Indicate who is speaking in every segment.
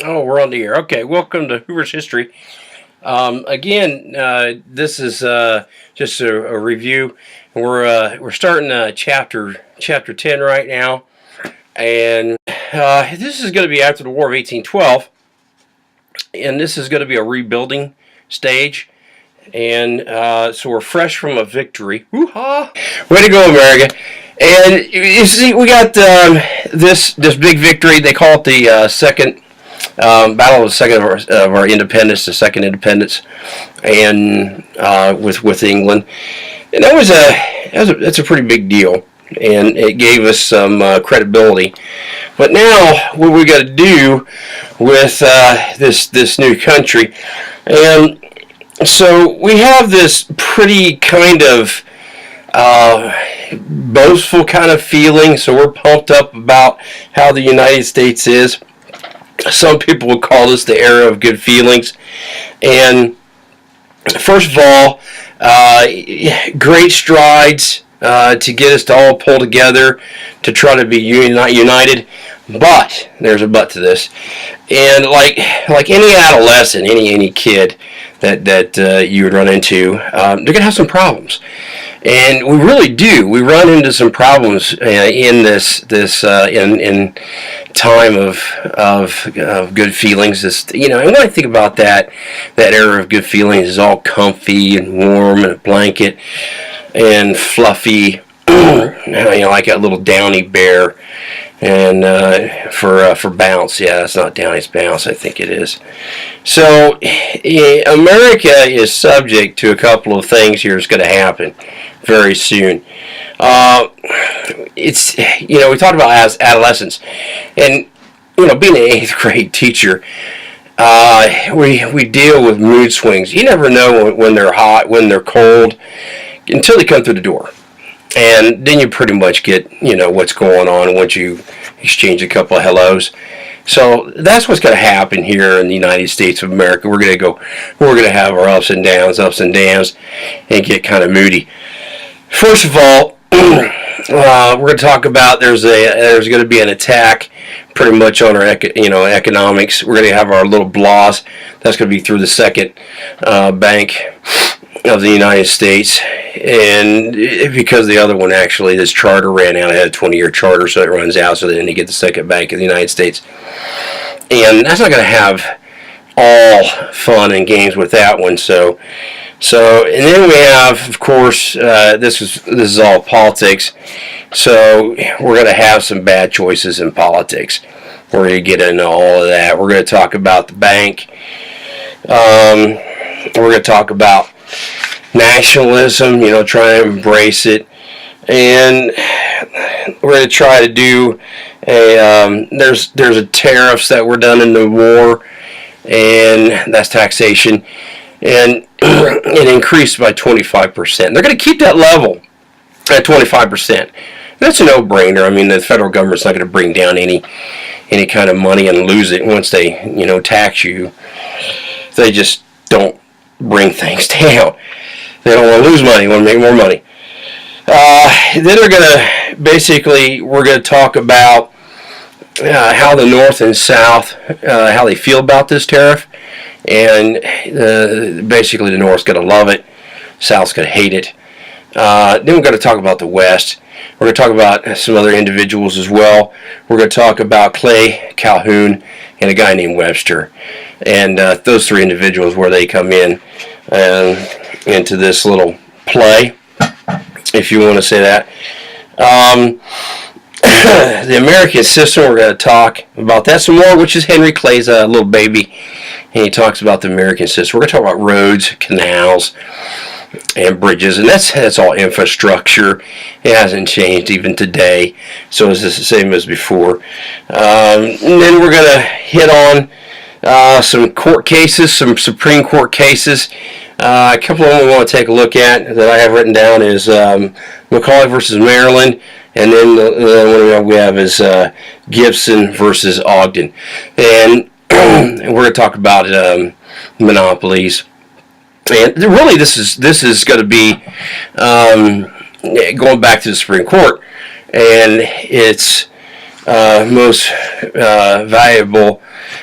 Speaker 1: Oh, we're on the air. Okay, welcome to Hoover's History. Again, this is just a review. We're starting chapter 10 right now, and this is going to be after the War of 1812, and this is going to be a rebuilding stage. And so we're fresh from a victory. Woo-ha! Way to go, America! And you see, we got this big victory. They call it the second. Battle of the second of our independence, the second independence, and with England, and that's a pretty big deal, and it gave us some credibility. But now, what we got to do with this new country, and so we have this pretty kind of boastful kind of feeling. So we're pumped up about how the United States is. Some people would call this the era of good feelings. And first of all, great strides to get us to all pull together to try to be united. But there's a but to this. And like any adolescent, any kid that you would run into, they're gonna have some problems. And we really do. We run into some problems in this in time of good feelings. And when I think about that era of good feelings is all comfy and warm and a blanket and fluffy, like a little Downy bear. And for Bounce, yeah, it's not Downy, it's Bounce, I think it is. So America is subject to a couple of things here that's going to happen very soon. It's we talked about as adolescents, and being an 8th grade teacher, we deal with mood swings. You never know when they're hot, when they're cold, until they come through the door. And then you pretty much get, what's going on once you exchange a couple of hellos. So that's what's going to happen here in the United States of America. We're going to have our ups and downs, and get kind of moody. First of all, we're going to talk about there's going to be an attack pretty much on our economics. We're going to have our little BLAS. That's going to be through the Second Bank of the United States, and because the other one actually, this charter ran out. It had a 20-year charter, so it runs out, so then they get the Second Bank of the United States. And that's not going to have all fun and games with that one. So and then we have, of course, this is all politics. So we're going to have some bad choices in politics. We're going to get into all of that. We're going to talk about the bank. We're going to talk about nationalism, try to embrace it, and we're going to try to do there's a tariffs that were done in the war, and that's taxation, and it increased by 25%. They're going to keep that level at 25%. That's a no-brainer. I mean, the federal government's not going to bring down any kind of money and lose it once they tax you. They just don't bring things down. They don't want to lose money, they want to make more money. Then we're going to talk about how the North and South, how they feel about this tariff. And basically the North's going to love it, South's going to hate it. Then we're going to talk about the West. We're going to talk about some other individuals as well. We're going to talk about Clay, Calhoun, and a guy named Webster. And those three individuals, where they come in into this little play, if you want to say that. The American system, we're going to talk about that some more, which is Henry Clay's little baby. And he talks about the American system. We're going to talk about roads, canals, and bridges, and that's all infrastructure. It hasn't changed even today, so it's the same as before. And then we're going to hit on some court cases, some Supreme Court cases. A couple of them we want to take a look at that I have written down is McCauley versus Maryland, and then the one we have is Gibson versus Ogden. And we're going to talk about monopolies. And really, this is going to be going back to the Supreme Court, and it's most valuable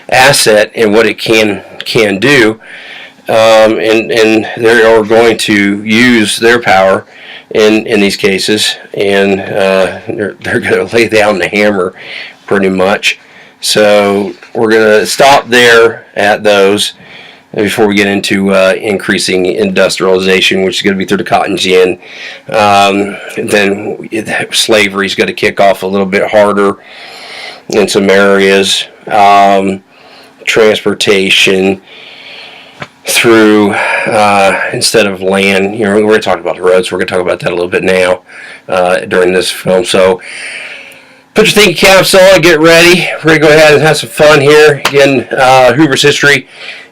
Speaker 1: asset and what it can do, and they are going to use their power in these cases, and they're going to lay down the hammer pretty much. So we're going to stop there at those before we get into increasing industrialization, which is going to be through the cotton gin. Then slavery's going to kick off a little bit harder in some areas. Transportation through instead of land. We're going to talk about the roads. We're going to talk about that a little bit now during this film. So put your thinking caps on, get ready. We're going to go ahead and have some fun here. Again, Hoover's history.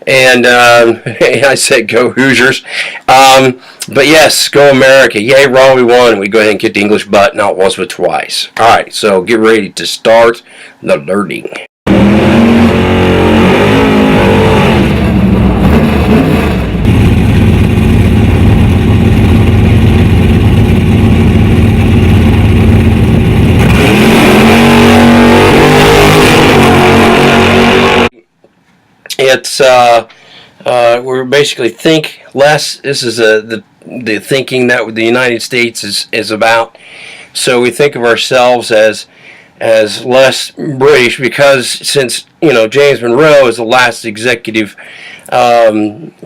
Speaker 1: And I said go Hoosiers. But yes, go America. Yay, Raw, we won. We go ahead and kick the English butt, not once but twice. All right, so get ready to start the learning. It's we basically think less. This is the thinking that the United States is about. So we think of ourselves as less British because since James Monroe is the last executive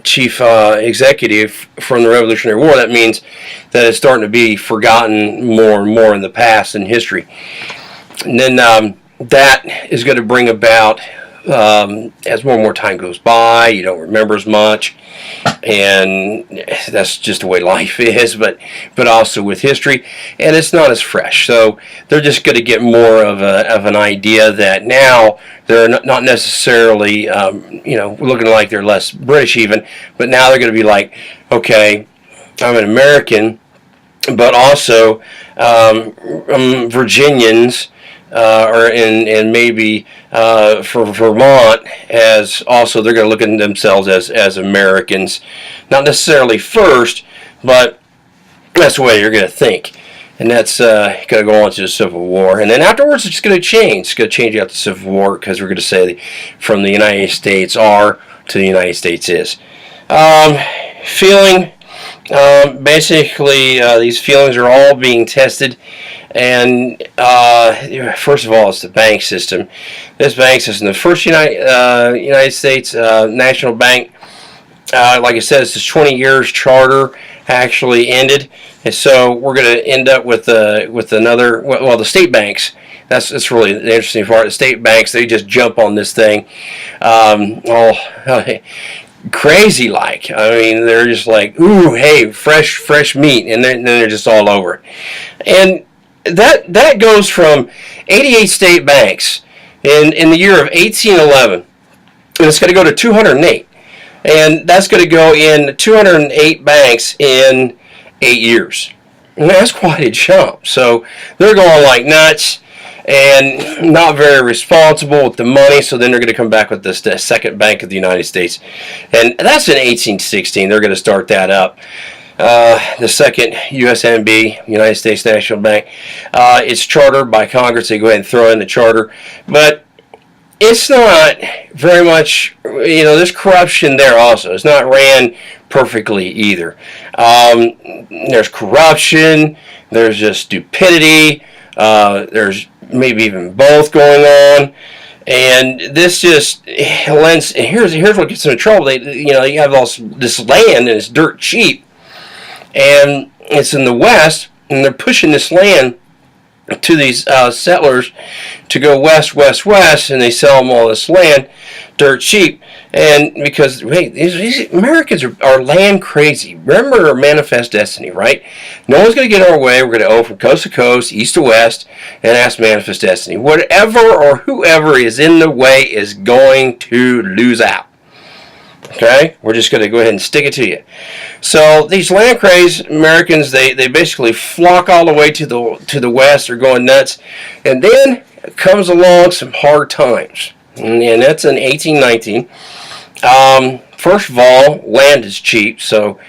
Speaker 1: chief executive from the Revolutionary War, that means that it's starting to be forgotten more and more in the past in history. And then that is going to bring about, as more and more time goes by, you don't remember as much, and that's just the way life is, but also with history, and it's not as fresh. So they're just going to get more of an idea that now they're not necessarily looking like they're less British even, but now they're going to be like, okay, I'm an American, but also Virginians, and maybe for Vermont, as also they're going to look at themselves as Americans, not necessarily first, but that's the way you're going to think. And that's going to go on to the Civil War. And then afterwards, it's going to change. It's going to change after the Civil War because we're going to say from the United States are to the United States is. Feeling, basically, these feelings are all being tested. And first of all, it's the bank system. This bank system, the first United States National Bank, like I said, it's this 20 years charter actually ended, and so we're going to end up with another. Well, the state banks. That's really the interesting part. The state banks, they just jump on this thing, all crazy like. I mean, they're just like, ooh, hey, fresh meat, and then they're just all over it, and that goes from 88 state banks in the year of 1811, and it's going to go to 208, and that's going to go in 208 banks in 8 years. And that's quite a jump. So they're going like nuts and not very responsible with the money. So then they're going to come back with the Second Bank of the United States, and that's in 1816. They're going to start that up. The second USNB, United States National Bank, it's chartered by Congress. They go ahead and throw in the charter, but it's not very much, there's corruption there also. It's not ran perfectly either. There's corruption, there's just stupidity, there's maybe even both going on. And this just lends, and here's what gets into trouble. You have all this land and it's dirt cheap. And it's in the West, and they're pushing this land to these settlers to go west, and they sell them all this land dirt cheap. And because, hey, these Americans are land crazy. Remember our manifest destiny, right? No one's going to get our way. We're going to go from coast to coast, east to west, and that's manifest destiny. Whatever or whoever is in the way is going to lose out. Okay, we're just going to go ahead and stick it to you. So these land crazed Americans, they basically flock all the way to the west. They're going nuts, and then comes along some hard times, and that's in 1819. First of all, land is cheap, so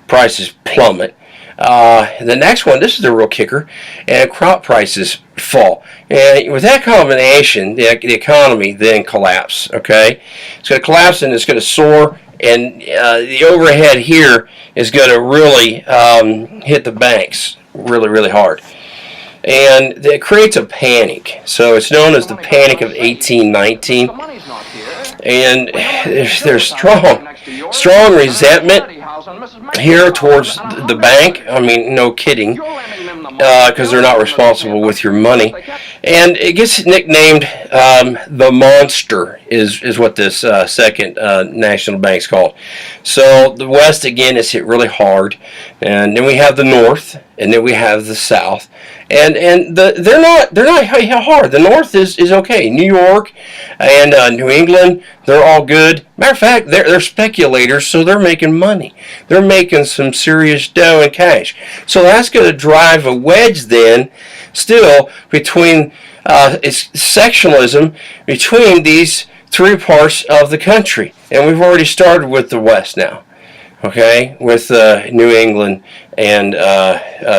Speaker 1: prices plummet. The next one, this is the real kicker, and crop prices fall. And with that combination, the economy then collapse. Okay, it's going to collapse and it's going to soar, and the overhead here is going to really hit the banks really, really hard. And it creates a panic. So it's known as the Panic of 1819. And there's strong resentment here towards the bank. I mean, no kidding, because they're not responsible with your money. And it gets nicknamed the monster is what this second national bank's called. So the West again is hit really hard, and then we have the North, and then we have the South, and they're not hard. The North is okay. New York and New England, they're all good. Matter of fact, they're speculators, so they're making money. They're making some serious dough and cash. So that's going to drive a wedge then, still between it's sectionalism between these three parts of the country, and we've already started with the West now. Okay, with New England and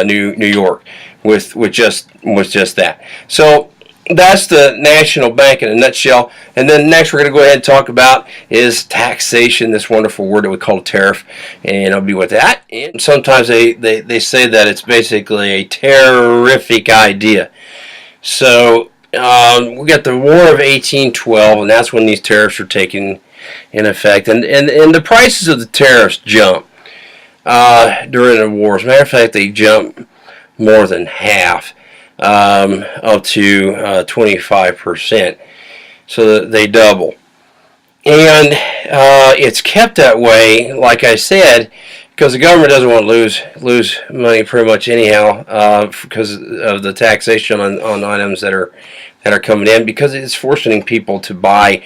Speaker 1: New York, with just that. So that's the national bank in a nutshell. And then next we're going to go ahead and talk about is taxation, this wonderful word that we call tariff, and I'll be with that. And sometimes they say that it's basically a terrific idea. So we got the War of 1812, and that's when these tariffs are taken in effect, and the prices of the tariffs jump during the war. As a matter of fact, they jump more than half, up to 25%. So they double, and it's kept that way, like I said, because the government doesn't want to lose money pretty much anyhow, because of the taxation on items that are coming in, because it's forcing people to buy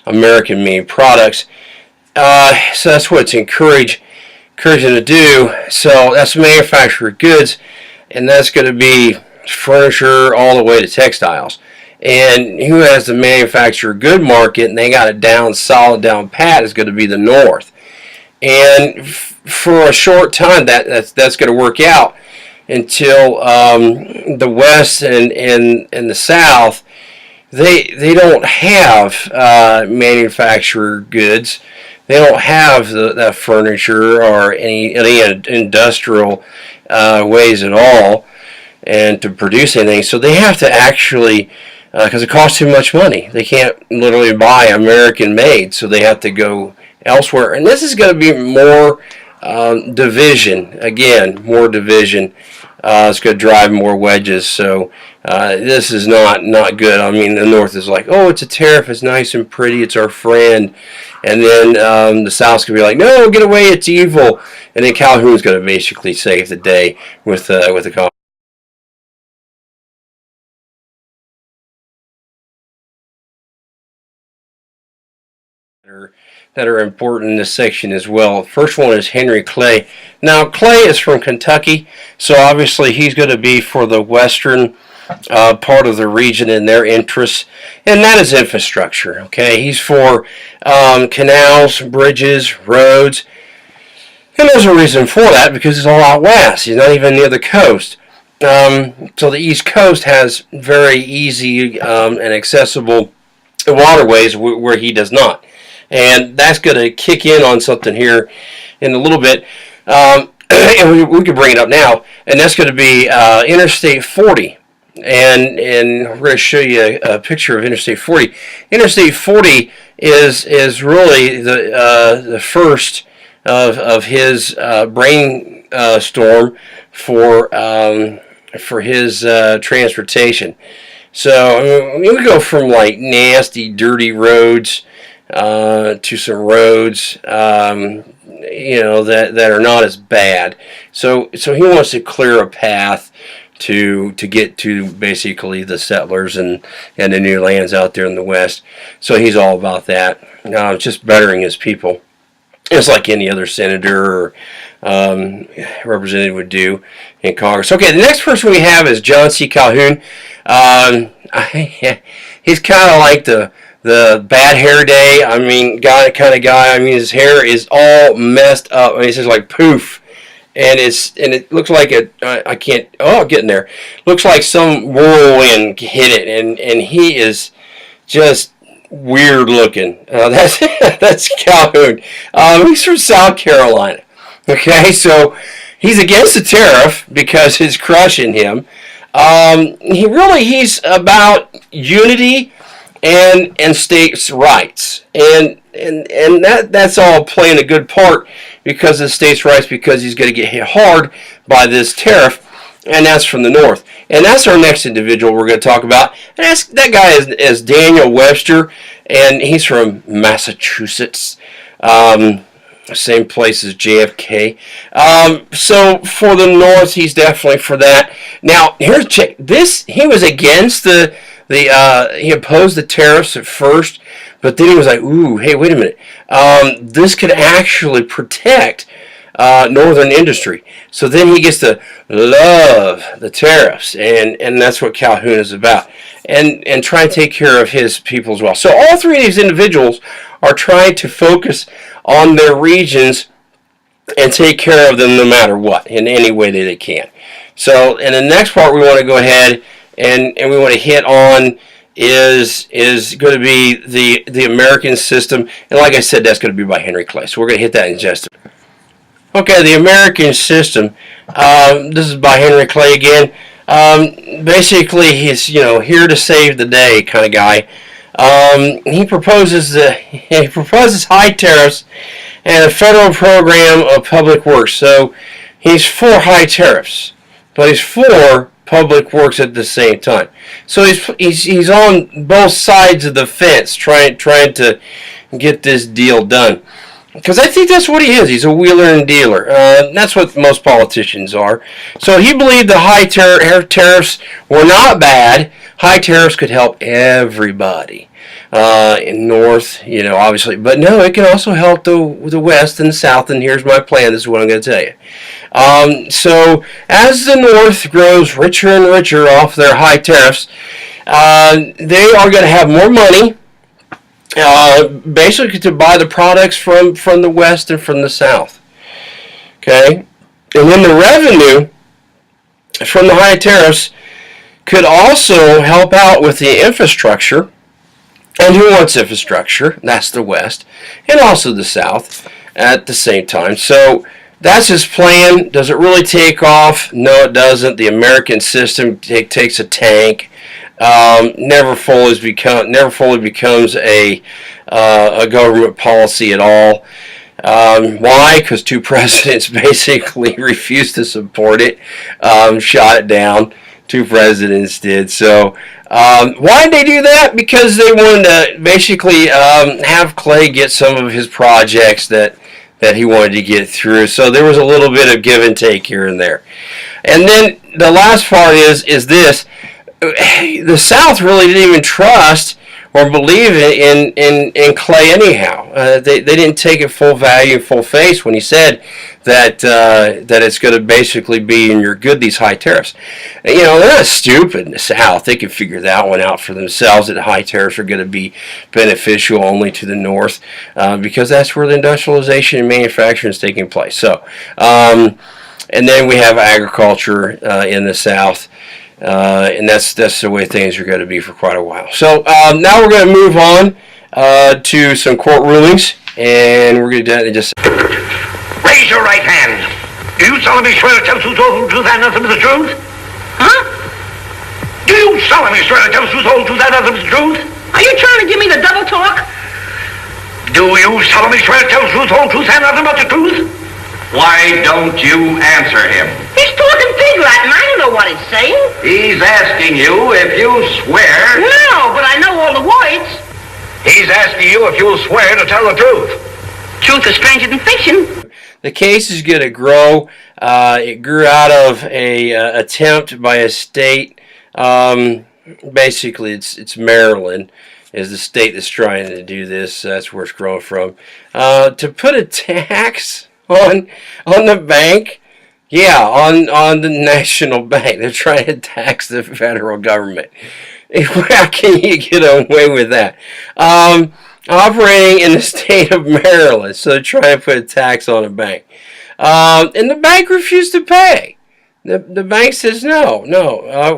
Speaker 1: American-made products. So that's what it's encouraging to do. So that's manufactured goods, and that's going to be furniture all the way to textiles. And who has the manufactured good market and they got it solid down pat is going to be the North. And for a short time, that's going to work out until the West and the South, they don't have manufactured goods. They don't have that furniture or any industrial ways at all, and to produce anything. So they have to actually, because it costs too much money. They can't literally buy American made, so they have to go elsewhere. And this is going to be more division. Again, more division. It's going to drive more wedges. So this is not good. I mean, the North is like, oh, it's a tariff. It's nice and pretty. It's our friend. And then the South's going to be like, no, get away. It's evil. And then Calhoun's going to basically save the day with the that are important in this section as well. First one is Henry Clay. Now, Clay is from Kentucky, so obviously he's going to be for the western part of the region and their interests, and that is infrastructure. Okay, he's for canals, bridges, roads, and there's a reason for that, because it's all out west. He's not even near the coast. So the East Coast has very easy and accessible waterways where he does not. And that's going to kick in on something here in a little bit. And we can bring it up now. And that's going to be Interstate 40. And we're going to show you a picture of Interstate 40. Interstate 40 is really the first of his brainstorm for his transportation. So we go from like nasty, dirty roads to some roads, that are not as bad. So he wants to clear a path to get to basically the settlers and the new lands out there in the West. So he's all about that. Just bettering his people. It's like any other senator or representative would do in Congress. Okay, the next person we have is John C. Calhoun. He's kind of like the bad hair day. I mean, kind of guy. I mean, his hair is all messed up. I mean, it's just like poof. and it looks like I can't. Oh, getting there. Looks like some whirlwind hit it, and he is just weird looking. That's that's Calhoun. He's from South Carolina. Okay, so he's against the tariff because it's crushing him. He's about unity and states' rights, and that's all playing a good part because of states' rights, because he's going to get hit hard by this tariff, and that's from the north. And that's our next individual we're going to talk about. And that guy is Daniel Webster, and he's from Massachusetts. Same place as JFK. So for the North, he's definitely for that. Now, here's check. He was against he opposed the tariffs at first, but then he was like, ooh, hey, wait a minute. This could actually protect northern industry. So then he gets to love the tariffs, and that's what Calhoun is about. And try and take care of his people as well. So all three of these individuals are trying to focus on their regions and take care of them no matter what, in any way that they can. So in the next part, we want to go ahead and we want to hit on is going to be the American system. And like I said, that's going to be by Henry Clay. So we're going to hit that in just a minute. Okay, the American system. This is by Henry Clay again. Basically, he's here to save the day kind of guy. He proposes high tariffs and a federal program of public works. So he's for high tariffs, but he's for public works at the same time. So he's on both sides of the fence, trying to get this deal done. Because I think that's what he is. He's a wheeler and dealer. That's what most politicians are. So he believed the high tariffs were not bad. High tariffs could help everybody in North, obviously. But no, it can also help the West and the South. And here's my plan. This is what I'm going to tell you. So as the North grows richer and richer off their high tariffs, they are going to have more money. Basically to buy the products from the West and from the South. Okay? And then the revenue from the high tariffs could also help out with the infrastructure. And who wants infrastructure? That's the West. And also the South at the same time. So that's his plan. Does it really take off? No, it doesn't. The American system takes a tank. Never fully becomes a government policy at all. Why? Because two presidents basically refused to support it, shot it down. Two presidents did. So why did they do that? Because they wanted to basically have Clay get some of his projects that he wanted to get through. So there was a little bit of give and take here and there. And then the last part is this. The South really didn't even trust or believe in Clay anyhow. They didn't take it full value, full face when he said that it's going to basically be in your good, these high tariffs. They're not stupid in the South. They can figure that one out for themselves, that high tariffs are going to be beneficial only to the North because that's where the industrialization and manufacturing is taking place. So, and then we have agriculture in the South. And that's the way things are going to be for quite a while. So now we're going to move on to some court rulings, and we're going to do that in just a second.
Speaker 2: Raise your right hand. Do you solemnly swear to tell the truth, whole truth, and nothing but the truth? Huh? Do you solemnly swear to tell the truth, whole truth, and nothing but the truth?
Speaker 3: Are you trying to give me the double talk?
Speaker 2: Do you solemnly swear to tell the truth, whole truth, and nothing but the truth? Why don't you answer him?
Speaker 3: He's talking pig Latin. I don't know what he's saying.
Speaker 2: He's asking you if you swear.
Speaker 3: No, but I know all the words.
Speaker 2: He's asking you if you'll swear to tell the truth.
Speaker 3: Truth is stranger than fiction.
Speaker 1: The case is going to grow. It grew out of a attempt by a state. Basically, it's Maryland is the state that's trying to do this. That's where it's growing from. To put a tax on the bank, on the national bank. They're trying to tax the federal government. How can you get away with that? Operating in the state of Maryland, so they're trying to put a tax on a bank. And the bank refused to pay. The bank says, no,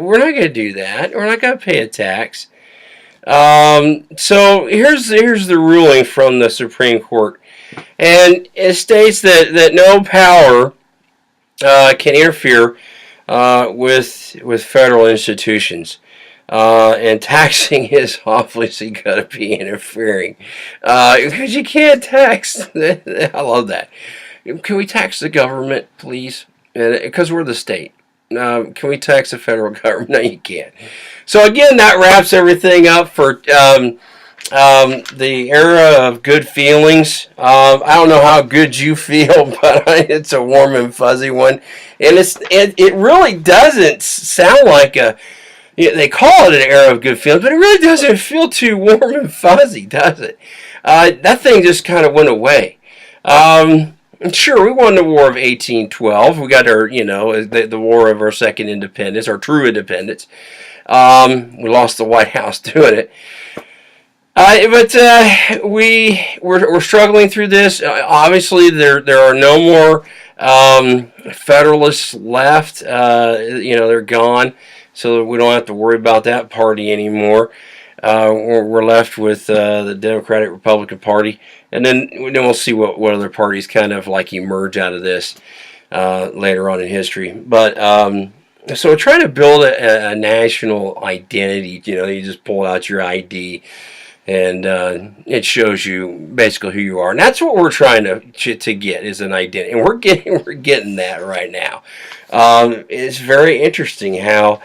Speaker 1: we're not going to do that. We're not going to pay a tax. So here's the ruling from the Supreme Court. And it states that no power can interfere with federal institutions. And taxing is obviously going to be interfering. Because you can't tax. I love that. Can we tax the government, please? Because we're the state. Can we tax the federal government? No, you can't. So again, that wraps everything up for the era of good feelings. I don't know how good you feel, but it's a warm and fuzzy one. And it really doesn't sound like a... They call it an era of good feelings, but it really doesn't feel too warm and fuzzy, does it? That thing just kind of went away. Sure, we won the War of 1812. We got our, the war of our second independence, our true independence. We lost the White House doing it. But we're struggling through this. Obviously, there are no more Federalists left. They're gone, so we don't have to worry about that party anymore. We're left with the Democratic Republican Party, and then we'll see what other parties kind of like emerge out of this later on in history. But so we're trying to build a national identity. You just pull out your ID, and it shows you basically who you are, and that's what we're trying to get is an identity, and we're getting that right now. It's very interesting how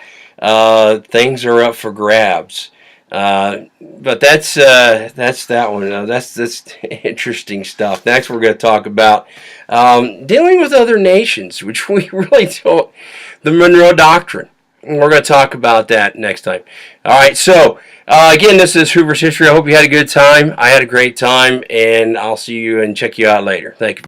Speaker 1: things are up for grabs. But that's that one. That's interesting stuff. Next, we're going to talk about dealing with other nations, which we really don't. The Monroe Doctrine. We're going to talk about that next time. All right. So again, this is Hoover's History. I hope you had a good time. I had a great time, and I'll see you and check you out later. Thank you.